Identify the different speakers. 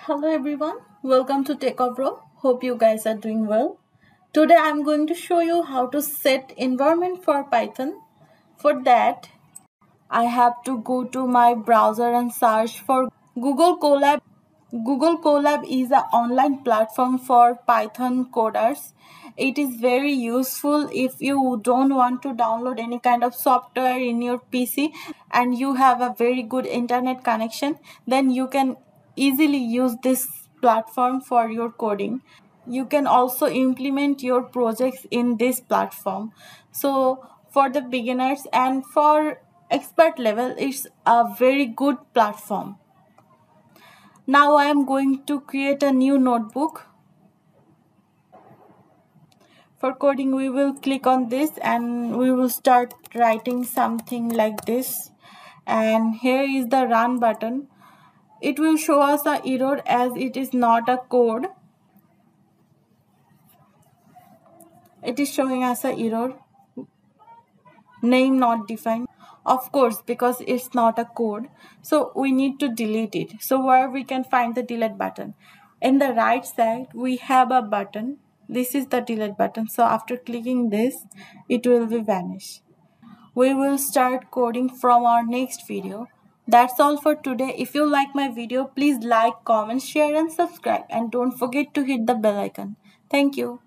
Speaker 1: Hello everyone, welcome to TechObro. Hope you guys are doing well. Today I'm going to show you how to set environment for Python. For that, I have to go to my browser and search for Google Colab. Google Colab is an online platform for Python coders. It is very useful if you don't want to download any kind of software in your PC and you have a very good internet connection, then you can easily use this platform for your coding. You can also implement your projects in this platform. So for the beginners and for expert level, it's a very good platform. Now I am going to create a new notebook. For coding, we will click on this and we will start writing something like this. And here is the run button. It will show us an error as it is not a code. It is showing us an error. Name not defined. Of course, because it's not a code, so we need to delete it. So where we can find the delete button? In the right side we have a button. This is the delete button. So after clicking this, it will be vanish. We will start coding from our next video. That's all for today. If you like my video, please like, comment, share and subscribe, and don't forget to hit the bell icon. Thank you.